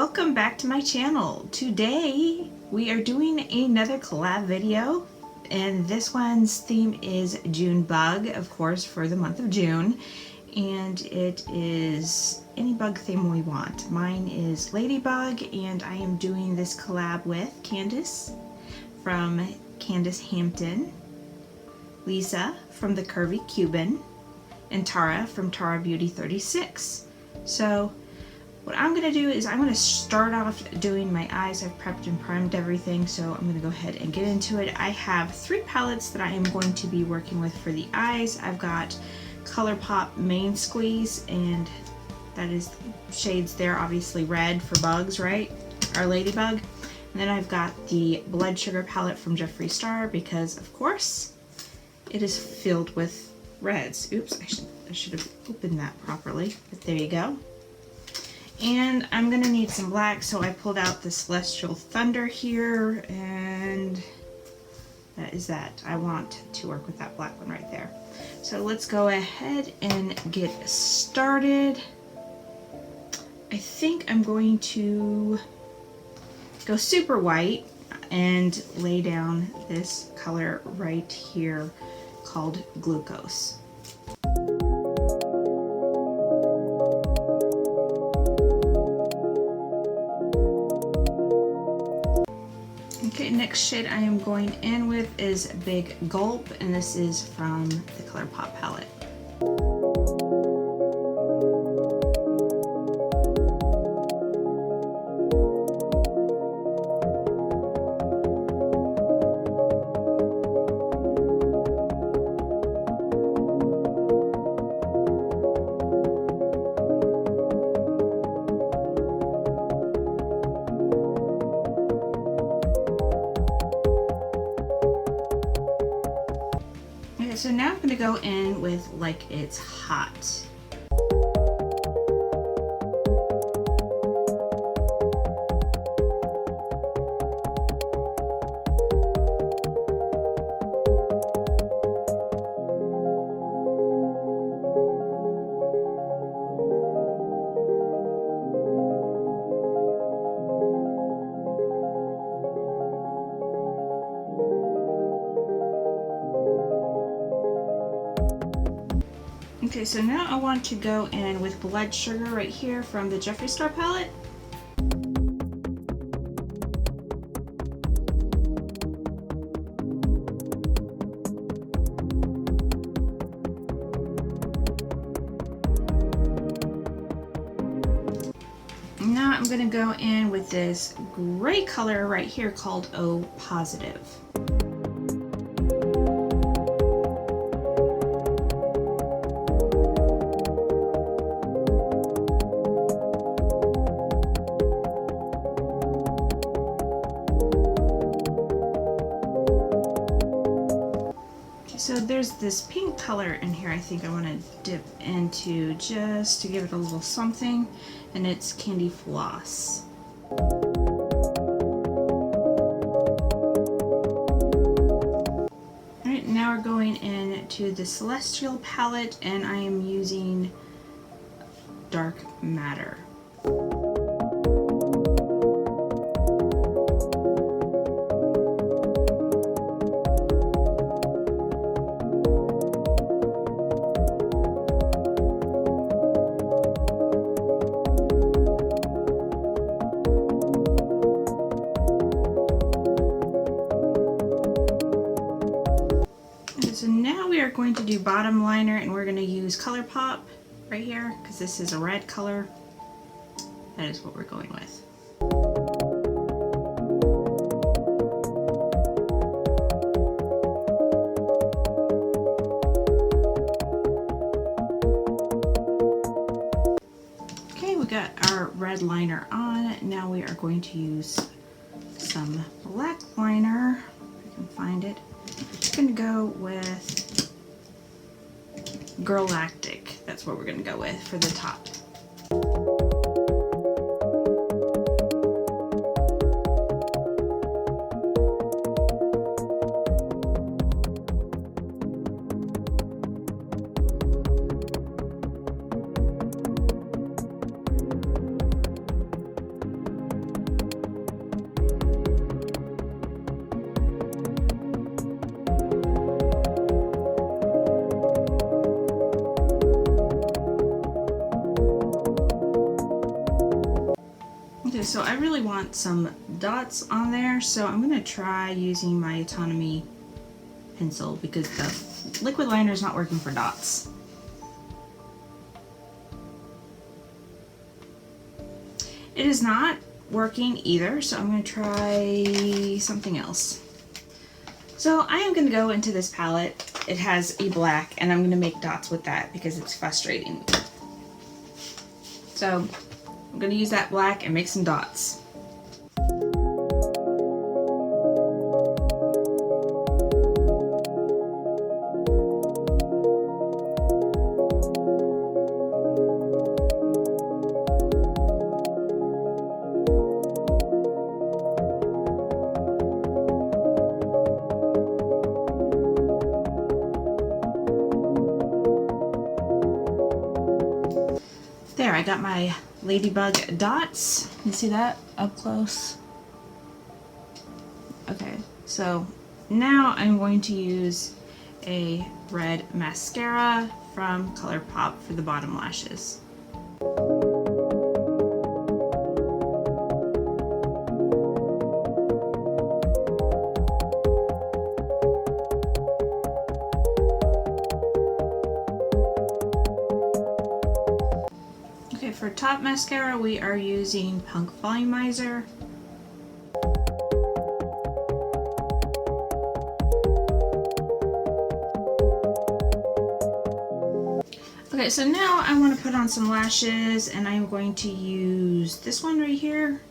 Welcome back to my channel. Today we are doing another collab video, and this one's theme is June bug, of course, for the month of June, and it is any bug theme we want. Mine is ladybug, and I am doing this collab with Candace from Candace Hampton, Lisa from the Curvy Cuban, and Tara from Tara Beauty 36. So what I'm going to do is I'm going to start off doing my eyes. I've prepped and primed everything, so I'm going to go ahead and get into it. I have 3 palettes that I am going to be working with for the eyes. I've got ColourPop Main Squeeze, and that is shades there, obviously red for bugs, right? Our ladybug. And then I've got the Blood Sugar palette from Jeffree Star because, of course, it is filled with reds. Oops, I should have opened that properly, but there you go. And I'm gonna need some black, so I pulled out the Celestial Thunder here, and that is that. I want to work with that black one right there. So let's go ahead and get started. I think I'm going to go super white and lay down this color right here called Glucose. Okay, next shade I am going in with is Big Gulp, and this is from the ColourPop palette. So now I'm going to go in with Like It's Hot. Okay, so now I want to go in with Blood Sugar right here from the Jeffree Star palette. Now I'm going to go in with this gray color right here called O Positive. So there's this pink color in here I think I want to dip into just to give it a little something, and it's Candy Floss. Alright, now we're going into the Celestial palette, and I am using Dark Matter. So now we are going to do bottom liner, and we're going to use ColourPop right here because this is a red color. That is what we're going with. Okay, we got our red liner on. Now we are going to use some black liner, if I can find it. I'm going to go with Girlactic. That's what we're going to go with for the top. Okay, so I really want some dots on there, so I'm going to try using my Autonomy pencil because the liquid liner is not working for dots. It is not working either, so I'm going to try something else. So I am going to go into this palette. It has a black, and I'm going to make dots with that because it's frustrating. So I'm going to use that black and make some dots. There, I got my ladybug dots. You see that up close? Okay, so now I'm going to use a red mascara from ColourPop for the bottom lashes. Okay, for top mascara, we are using Punk Volumizer. Okay, so now I want to put on some lashes, and I'm going to use this one right here.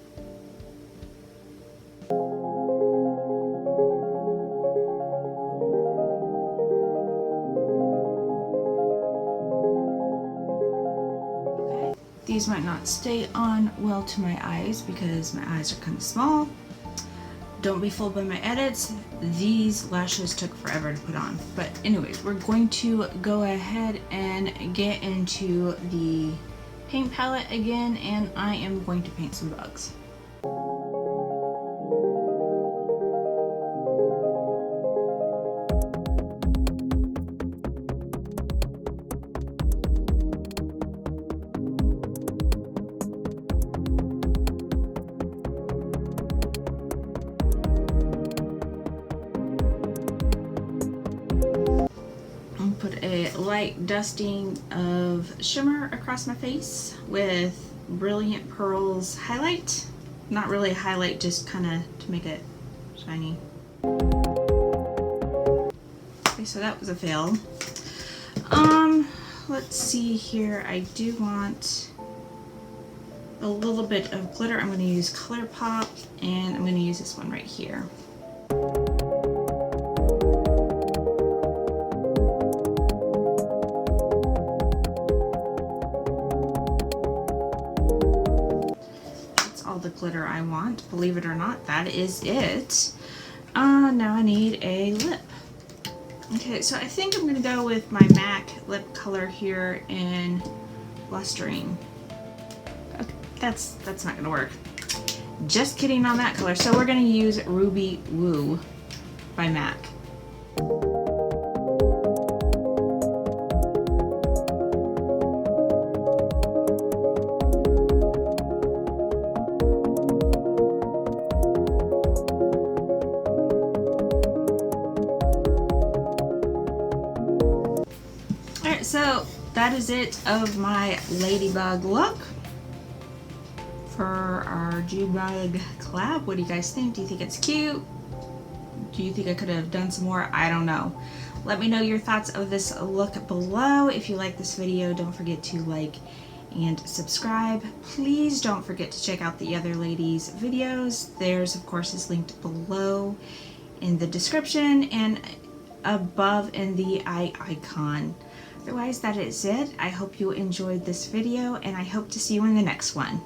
These might not stay on well to my eyes because my eyes are kind of small. Don't be fooled by my edits. These lashes took forever to put on. But anyways, we're going to go ahead and get into the paint palette again, and I am going to paint some bugs. Put a light dusting of shimmer across my face with Brilliant Pearls highlight. Not really a highlight, just kind of to make it shiny. Okay, so that was a fail. Let's see here. I do want a little bit of glitter. I'm going to use ColourPop, and I'm going to use this one right here. The glitter I want, believe it or not, that is it. Now I need a lip. Okay, so I think I'm gonna go with my MAC lip color here in Blustering. Okay, that's not gonna work. Just kidding on that color. So we're gonna use Ruby Woo by MAC. So that is it of my ladybug look for our June bug collab. What do you guys think? Do you think it's cute? Do you think I could have done some more? I don't know. Let me know your thoughts of this look below. If you like this video, don't forget to like and subscribe. Please don't forget to check out the other ladies' videos. Theirs, of course, is linked below in the description and above in the eye icon. Otherwise, that is it. I hope you enjoyed this video, and I hope to see you in the next one.